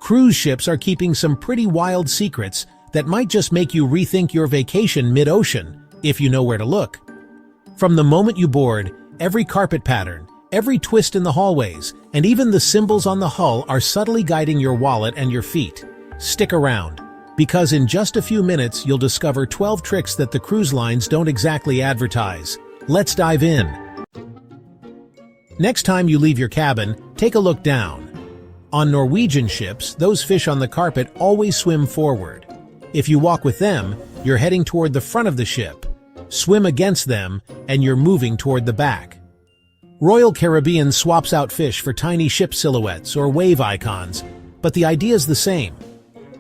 cruise ships are keeping some pretty wild secrets that might just make you rethink your vacation mid-ocean, if you know where to look. From the moment you board, every carpet pattern, every twist in the hallways, and even the symbols on the hull are subtly guiding your wallet and your feet. Stick around, because in just a few minutes you'll discover 12 tricks that the cruise lines don't exactly advertise. Let's dive in. Next time you leave your cabin, take a look down. On Norwegian ships, those fish on the carpet always swim forward. If you walk with them, you're heading toward the front of the ship. Swim against them, and you're moving toward the back. Royal Caribbean swaps out fish for tiny ship silhouettes or wave icons, but the idea's the same.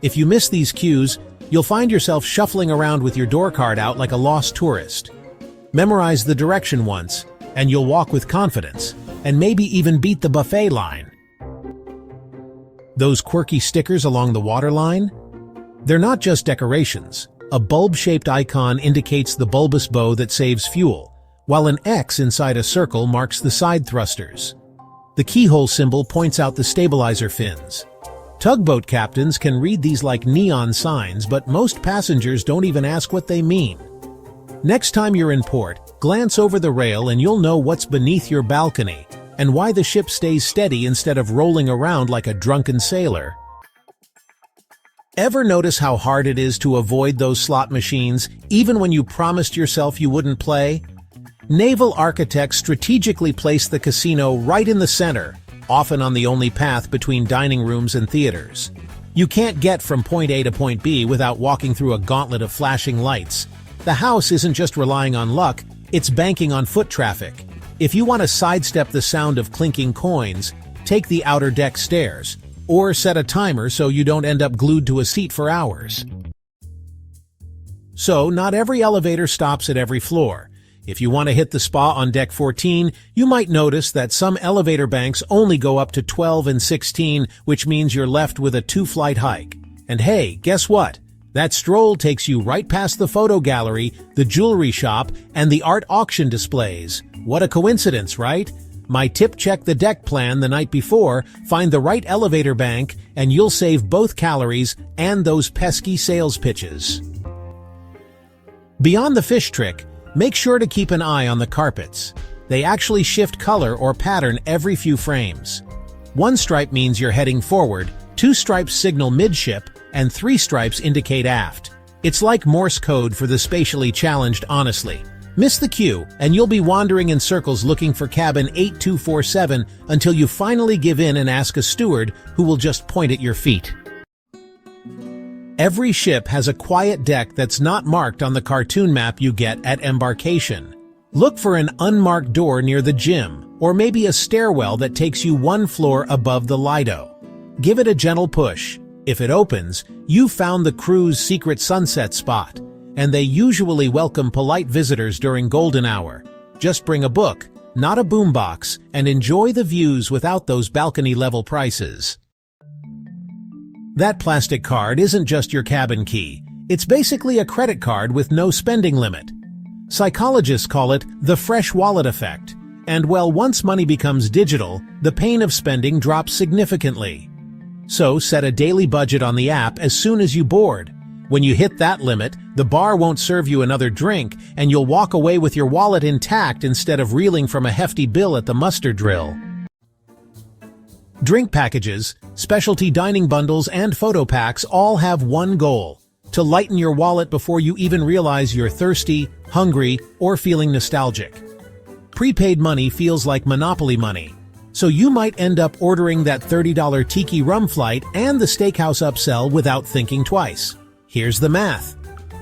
If you miss these cues, you'll find yourself shuffling around with your door card out like a lost tourist. Memorize the direction once, and you'll walk with confidence, and maybe even beat the buffet line. Those quirky stickers along the waterline? They're not just decorations. A bulb-shaped icon indicates the bulbous bow that saves fuel, while an X inside a circle marks the side thrusters. The keyhole symbol points out the stabilizer fins. Tugboat captains can read these like neon signs, but most passengers don't even ask what they mean. Next time you're in port, glance over the rail and you'll know what's beneath your balcony and why the ship stays steady instead of rolling around like a drunken sailor. Ever notice how hard it is to avoid those slot machines, even when you promised yourself you wouldn't play? Naval architects strategically place the casino right in the center, often on the only path between dining rooms and theaters. You can't get from point A to point B without walking through a gauntlet of flashing lights. The house isn't just relying on luck, it's banking on foot traffic. If you want to sidestep the sound of clinking coins, take the outer deck stairs, or set a timer so you don't end up glued to a seat for hours. So, not every elevator stops at every floor. If you want to hit the spa on deck 14, you might notice that some elevator banks only go up to 12 and 16, which means you're left with a 2-flight hike. And hey, guess what? That stroll takes you right past the photo gallery, the jewelry shop, and the art auction displays. What a coincidence, right? My tip: check the deck plan the night before, find the right elevator bank, and you'll save both calories and those pesky sales pitches. Beyond the fish trick, make sure to keep an eye on the carpets. They actually shift color or pattern every few frames. 1 stripe means you're heading forward, 2 stripes signal midship, and 3 stripes indicate aft. It's like Morse code for the spatially challenged, honestly. Miss the cue, and you'll be wandering in circles looking for cabin 8247 until you finally give in and ask a steward who will just point at your feet. Every ship has a quiet deck that's not marked on the cartoon map you get at embarkation. Look for an unmarked door near the gym, or maybe a stairwell that takes you 1 floor above the Lido. Give it a gentle push. If it opens, you've found the crew's secret sunset spot, and they usually welcome polite visitors during golden hour. Just bring a book, not a boombox, and enjoy the views without those balcony-level prices. That plastic card isn't just your cabin key. It's basically a credit card with no spending limit. Psychologists call it the fresh wallet effect. And well, once money becomes digital, the pain of spending drops significantly. So set a daily budget on the app as soon as you board. When you hit that limit, the bar won't serve you another drink, and you'll walk away with your wallet intact instead of reeling from a hefty bill at the muster drill. Drink packages, specialty dining bundles, and photo packs all have one goal: to lighten your wallet before you even realize you're thirsty, hungry, or feeling nostalgic. Prepaid money feels like Monopoly money, so you might end up ordering that $30 tiki rum flight and the steakhouse upsell without thinking twice. Here's the math.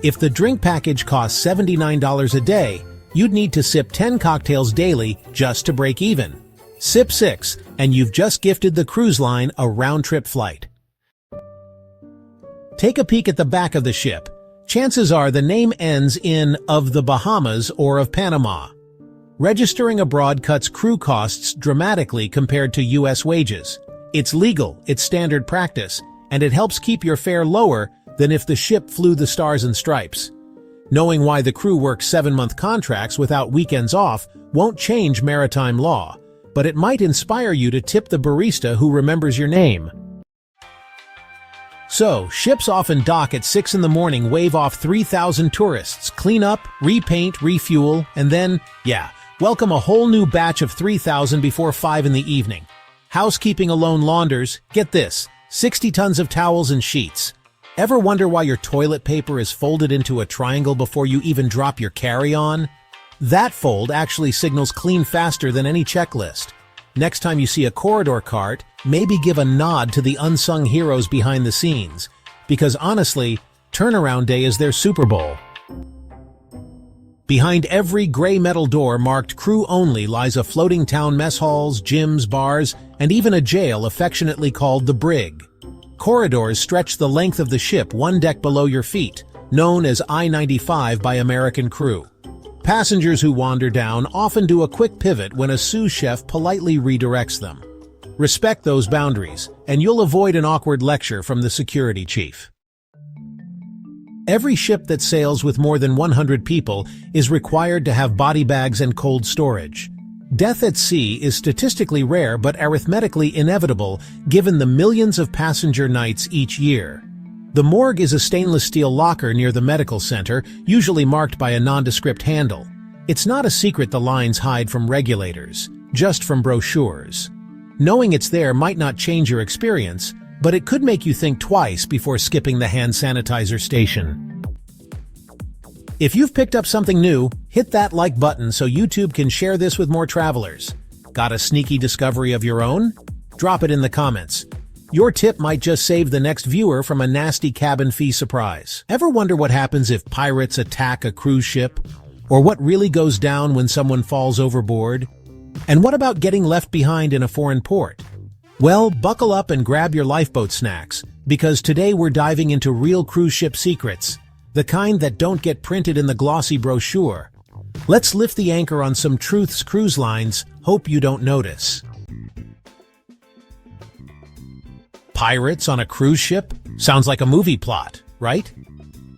If the drink package costs $79 a day, you'd need to sip 10 cocktails daily just to break even. Sip 6, and you've just gifted the cruise line a round-trip flight. Take a peek at the back of the ship. Chances are the name ends in of the Bahamas or of Panama. Registering abroad cuts crew costs dramatically compared to U.S. wages. It's legal, it's standard practice, and it helps keep your fare lower than if the ship flew the Stars and Stripes. Knowing why the crew works 7-month contracts without weekends off won't change maritime law, but it might inspire you to tip the barista who remembers your name. So, ships often dock at 6 in the morning, wave off 3,000 tourists, clean up, repaint, refuel, and then, welcome a whole new batch of 3,000 before 5 in the evening. Housekeeping alone launders, get this, 60 tons of towels and sheets. Ever wonder why your toilet paper is folded into a triangle before you even drop your carry-on? That fold actually signals clean faster than any checklist. Next time you see a corridor cart, maybe give a nod to the unsung heroes behind the scenes. Because honestly, turnaround day is their Super Bowl. Behind every gray metal door marked crew only lies a floating town mess halls, gyms, bars, and even a jail affectionately called the brig. Corridors stretch the length of the ship one deck below your feet, known as I-95 by American crew. Passengers who wander down often do a quick pivot when a sous chef politely redirects them. Respect those boundaries, and you'll avoid an awkward lecture from the security chief. Every ship that sails with more than 100 people is required to have body bags and cold storage. Death at sea is statistically rare but arithmetically inevitable given the millions of passenger nights each year. The morgue is a stainless steel locker near the medical center, usually marked by a nondescript handle. It's not a secret the lines hide from regulators, just from brochures. Knowing it's there might not change your experience, but it could make you think twice before skipping the hand sanitizer station. If you've picked up something new, hit that like button so YouTube can share this with more travelers. Got a sneaky discovery of your own? Drop it in the comments. Your tip might just save the next viewer from a nasty cabin fee surprise. Ever wonder what happens if pirates attack a cruise ship? Or what really goes down when someone falls overboard? And what about getting left behind in a foreign port? Well, buckle up and grab your lifeboat snacks, because today we're diving into real cruise ship secrets, the kind that don't get printed in the glossy brochure. Let's lift the anchor on some truths cruise lines hope you don't notice. Pirates on a cruise ship? Sounds like a movie plot, right?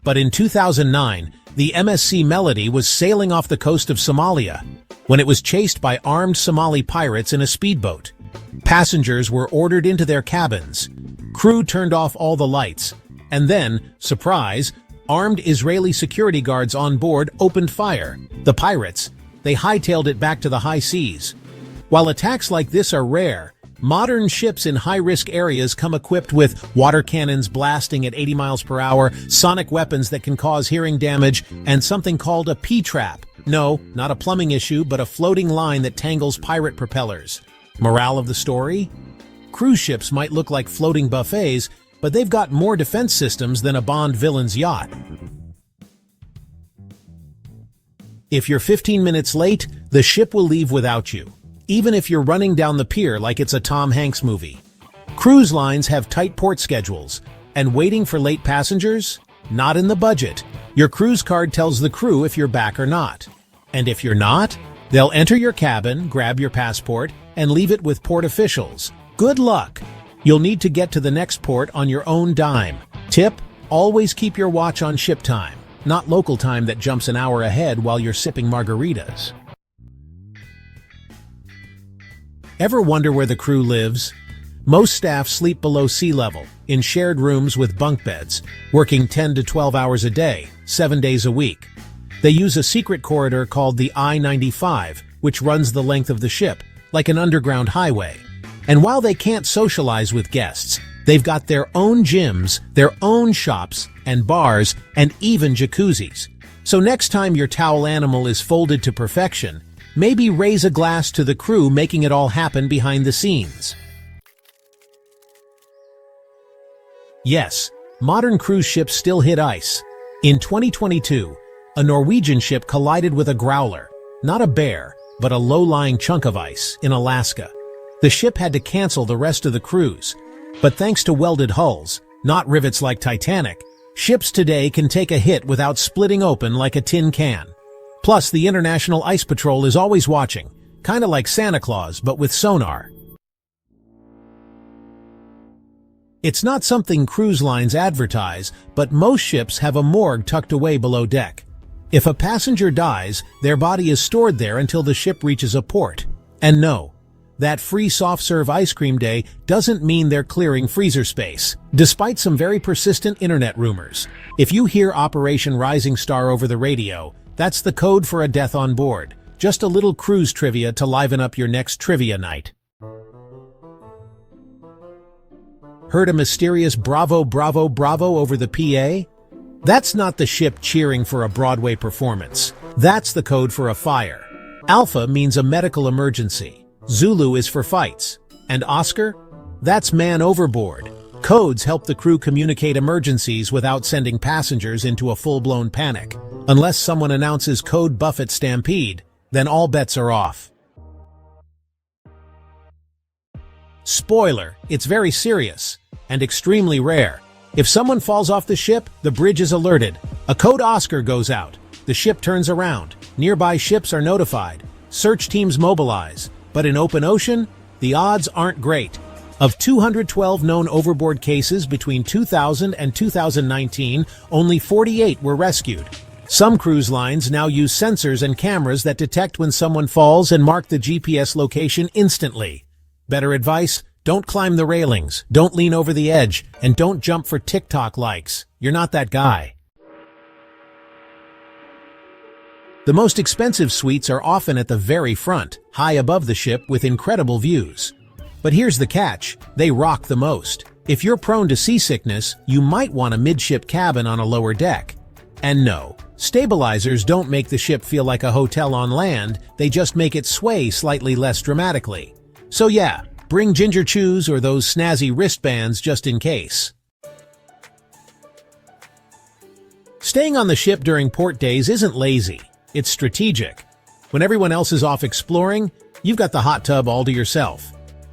But in 2009, the MSC Melody was sailing off the coast of Somalia when it was chased by armed Somali pirates in a speedboat. Passengers were ordered into their cabins. Crew turned off all the lights. And then, surprise, armed Israeli security guards on board opened fire. The pirates, they hightailed it back to the high seas. While attacks like this are rare, modern ships in high-risk areas come equipped with water cannons blasting at 80 miles per hour, sonic weapons that can cause hearing damage, and something called a P-trap. No, not a plumbing issue, but a floating line that tangles pirate propellers. Morale of the story? Cruise ships might look like floating buffets, but they've got more defense systems than a Bond villain's yacht. If you're 15 minutes late, the ship will leave without you, even if you're running down the pier like it's a Tom Hanks movie. Cruise lines have tight port schedules, and waiting for late passengers? Not in the budget. Your cruise card tells the crew if you're back or not. And if you're not, they'll enter your cabin, grab your passport, and leave it with port officials. Good luck! You'll need to get to the next port on your own dime. Tip: always keep your watch on ship time, not local time that jumps an hour ahead while you're sipping margaritas. Ever wonder where the crew lives? Most staff sleep below sea level, in shared rooms with bunk beds, working 10 to 12 hours a day, 7 days a week. They use a secret corridor called the I-95, which runs the length of the ship, like an underground highway. And while they can't socialize with guests, they've got their own gyms, their own shops, and bars, and even jacuzzis. So next time your towel animal is folded to perfection, maybe raise a glass to the crew making it all happen behind the scenes. Yes, modern cruise ships still hit ice. In 2022, a Norwegian ship collided with a growler, not a bear, but a low-lying chunk of ice in Alaska. The ship had to cancel the rest of the cruise. But thanks to welded hulls, not rivets like Titanic, ships today can take a hit without splitting open like a tin can. Plus, the International Ice Patrol is always watching, kinda like Santa Claus, but with sonar. It's not something cruise lines advertise, but most ships have a morgue tucked away below deck. If a passenger dies, their body is stored there until the ship reaches a port. And no, That free soft-serve ice cream day doesn't mean they're clearing freezer space, despite some very persistent internet rumors. If you hear Operation Rising Star over the radio, that's the code for a death on board. Just a little cruise trivia to liven up your next trivia night. Heard a mysterious bravo, bravo, bravo over the PA? That's not the ship cheering for a Broadway performance. That's the code for a fire. Alpha means a medical emergency. Zulu is for fights. And Oscar? That's man overboard. Codes help the crew communicate emergencies without sending passengers into a full-blown panic. Unless someone announces Code Buffett Stampede, then all bets are off. Spoiler, it's very serious and extremely rare. If someone falls off the ship, the bridge is alerted. A code Oscar goes out. The ship turns around. Nearby ships are notified. Search teams mobilize. But in open ocean, the odds aren't great. Of 212 known overboard cases between 2000 and 2019, only 48 were rescued. Some cruise lines now use sensors and cameras that detect when someone falls and mark the GPS location instantly. Better advice? Don't climb the railings, don't lean over the edge, and don't jump for TikTok likes. You're not that guy. The most expensive suites are often at the very front, high above the ship with incredible views. But here's the catch, they rock the most. If you're prone to seasickness, you might want a midship cabin on a lower deck. And no, stabilizers don't make the ship feel like a hotel on land, they just make it sway slightly less dramatically. So yeah, bring ginger chews or those snazzy wristbands just in case. Staying on the ship during port days isn't lazy. It's strategic. When everyone else is off exploring, you've got the hot tub all to yourself.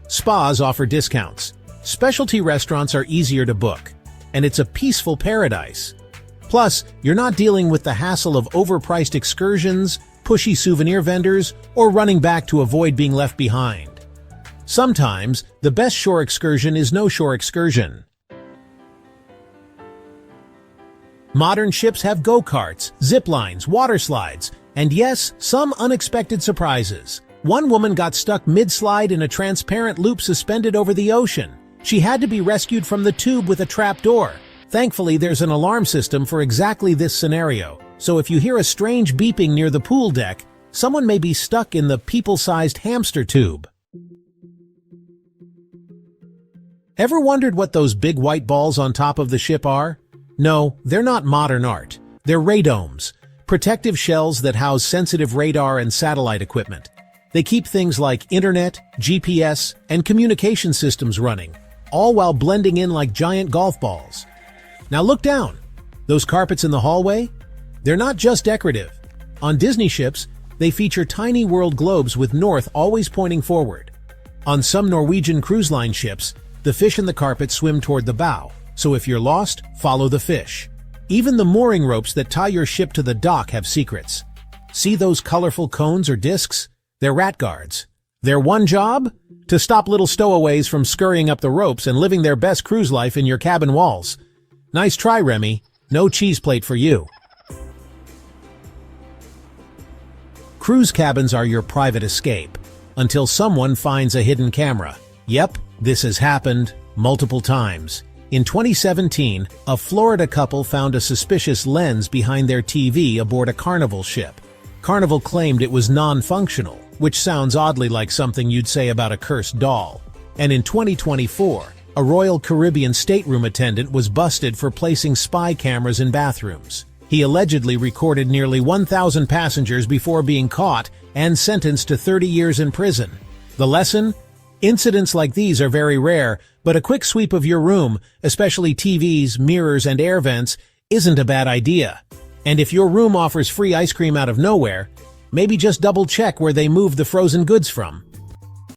Spas offer discounts. Specialty restaurants are easier to book. And it's a peaceful paradise. Plus, you're not dealing with the hassle of overpriced excursions, pushy souvenir vendors, or running back to avoid being left behind. Sometimes, the best shore excursion is no shore excursion. Modern ships have go-karts, zip lines, water slides, and yes, some unexpected surprises. One woman got stuck mid-slide in a transparent loop suspended over the ocean. She had to be rescued from the tube with a trap door. Thankfully, there's an alarm system for exactly this scenario, so if you hear a strange beeping near the pool deck, someone may be stuck in the people-sized hamster tube. Ever wondered what those big white balls on top of the ship are? No, they're not modern art. They're radomes, protective shells that house sensitive radar and satellite equipment. They keep things like internet, GPS, and communication systems running, all while blending in like giant golf balls. Now look down. Those carpets in the hallway? They're not just decorative. On Disney ships, they feature tiny world globes with north always pointing forward. On some Norwegian cruise line ships, the fish in the carpet swim toward the bow. So if you're lost, follow the fish. Even the mooring ropes that tie your ship to the dock have secrets. See those colorful cones or discs? They're rat guards. Their one job? To stop little stowaways from scurrying up the ropes and living their best cruise life in your cabin walls. Nice try, Remy. No cheese plate for you. Cruise cabins are your private escape, until someone finds a hidden camera. Yep, this has happened multiple times. In 2017, a Florida couple found a suspicious lens behind their TV aboard a Carnival ship. Carnival claimed it was non-functional, which sounds oddly like something you'd say about a cursed doll. And in 2024, a Royal Caribbean stateroom attendant was busted for placing spy cameras in bathrooms. He allegedly recorded nearly 1,000 passengers before being caught and sentenced to 30 years in prison. The lesson? Incidents like these are very rare, but a quick sweep of your room, especially TVs, mirrors, and air vents, isn't a bad idea. And if your room offers free ice cream out of nowhere, maybe just double-check where they moved the frozen goods from.